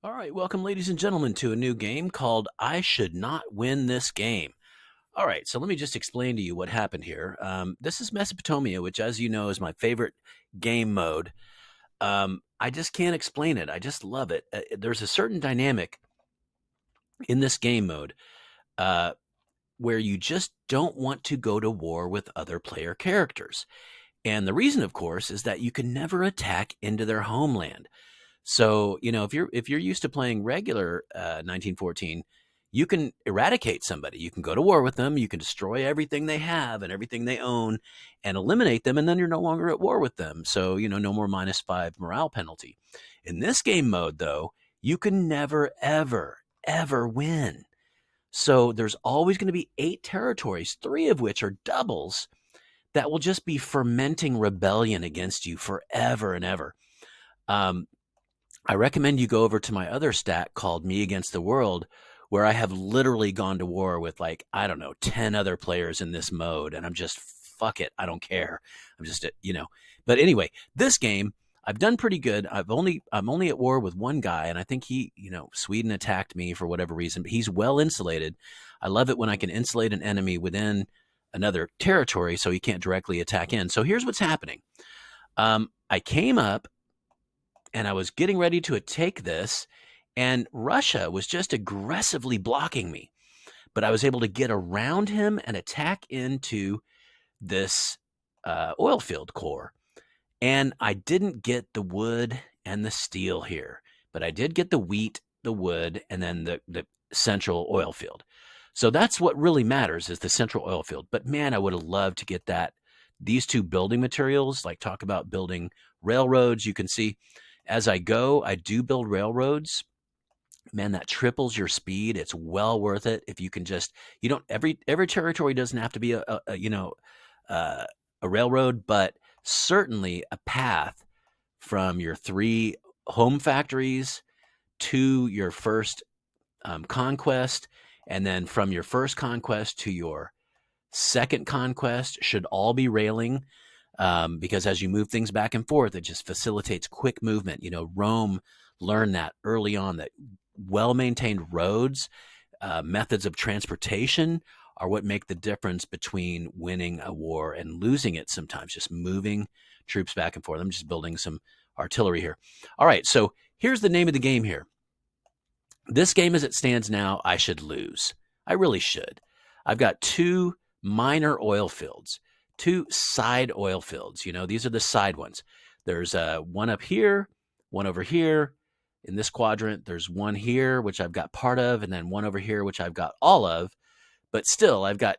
All right, welcome, ladies and gentlemen, to a new game called I Should Not Win This Game. All right, so let me just explain to you what happened here. This is Mesopotamia, which, as you know, is my favorite game mode. I just can't explain it. I just love it. There's a certain dynamic in this game mode uh, where you just don't want to go to war with other player characters. And the reason, of course, is that you can never attack into their homeland. So, if you're used to playing regular 1914, you can eradicate somebody. You can go to war with them. You can destroy everything they have and everything they own and eliminate them. And then you're no longer at war with them. So, no more -5 morale penalty. In this game mode, though, you can never, ever, ever win. So there's always going to be 8 territories, 3 of which are doubles that will just be fermenting rebellion against you forever and ever. Um, I recommend you go over to my other stack called Me Against the World, where I have literally gone to war with, like, I don't know, 10 other players in this mode. And I'm just, fuck it. I don't care. I'm just, but anyway, this game, I've done pretty good. I'm only at war with one guy. And I think Sweden attacked me for whatever reason, but he's well insulated. I love it when I can insulate an enemy within another territory so he can't directly attack in. So here's what's happening. I came up and I was getting ready to take this, and Russia was just aggressively blocking me. But I was able to get around him and attack into this oil field core. And I didn't get the wood and the steel here, but I did get the wheat, the wood, and then the central oil field. So that's what really matters, is the central oil field. But man, I would have loved to get these 2 building materials. Like, talk about building railroads. You can see as I go, I do build railroads. Man, that triples your speed. It's well worth it if you can just, you don't, every territory doesn't have to be uh, a railroad, but certainly a path from your 3 home factories to your first conquest, and then from your first conquest to your second conquest should all be railing, because as you move things back and forth, it just facilitates quick movement. Rome learned that early on, that well-maintained roads, methods of transportation are what make the difference between winning a war and losing it sometimes, just moving troops back and forth. I'm just building some artillery here. All right, so here's the name of the game here. This game as it stands now, I should lose. I really should. I've got 2 minor oil fields, 2 side oil fields. These are the side ones. There's one up here, one over here. In this quadrant, there's one here, which I've got part of, and then one over here, which I've got all of. But still, I've got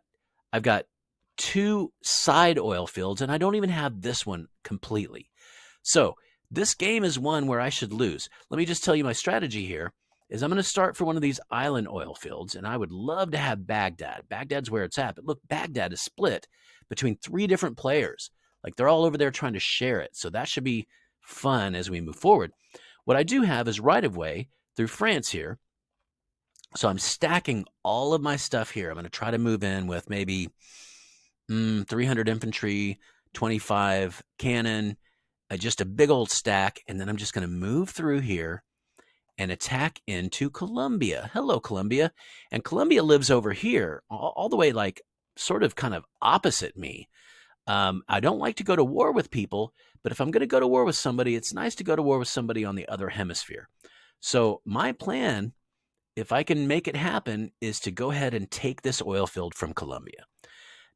2 side oil fields, and I don't even have this one completely. So this game is one where I should lose. Let me just tell you my strategy here is I'm going to start for one of these island oil fields, and I would love to have Baghdad. Baghdad's where it's at. But look, Baghdad is split between 3 different players. Like, they're all over there trying to share it. So that should be fun as we move forward. What I do have is right-of-way through France here. So I'm stacking all of my stuff here. I'm going to try to move in with maybe 300 infantry, 25 cannon, just a big old stack. And then I'm just going to move through here and attack into Colombia. Hello, Colombia. And Colombia lives over here, all the way, like, sort of kind of opposite me. I don't like to go to war with people, but if I'm going to go to war with somebody, it's nice to go to war with somebody on the other hemisphere. So my plan, if I can make it happen, is to go ahead and take this oil field from Colombia.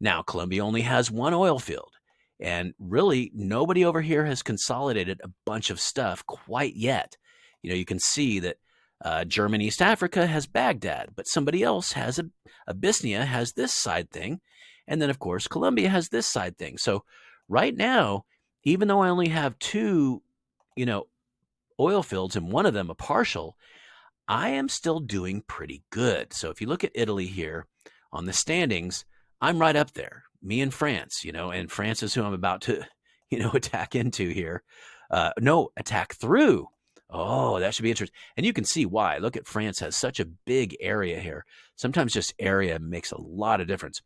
Now, Colombia only has 1 oil field, and really nobody over here has consolidated a bunch of stuff quite yet. You can see that German East Africa has Baghdad, but somebody else has Abyssinia has this side thing. And then, of course, Colombia has this side thing. So right now, even though I only have 2, oil fields, and one of them a partial, I am still doing pretty good. So if you look at Italy here on the standings, I'm right up there. Me and France, and France is who I'm about to, attack into here. No, attack through. Oh, that should be interesting. And you can see why. Look at France has such a big area here. Sometimes just area makes a lot of difference.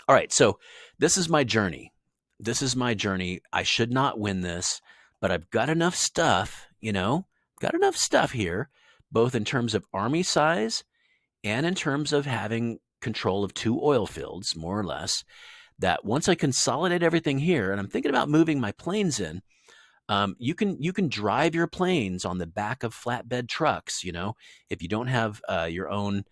All right, so this is my journey. This is my journey. I should not win this, but I've got enough stuff, got enough stuff here both in terms of army size and in terms of having control of 2 oil fields, more or less, that once I consolidate everything here, and I'm thinking about moving my planes in, you can drive your planes on the back of flatbed trucks. If you don't have your own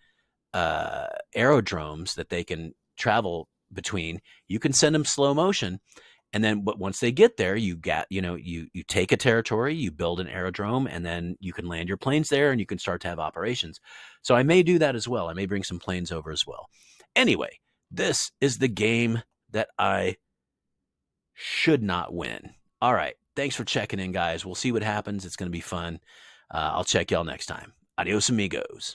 aerodromes that they can travel between, you can send them slow motion. And then, but once they get there, you take a territory, you build an aerodrome, and then you can land your planes there, and you can start to have operations. So I may do that as well. I may bring some planes over as well. Anyway, this is the game that I should not win. All right. Thanks for checking in, guys. We'll see what happens. It's going to be fun. I'll check y'all next time. Adios, amigos.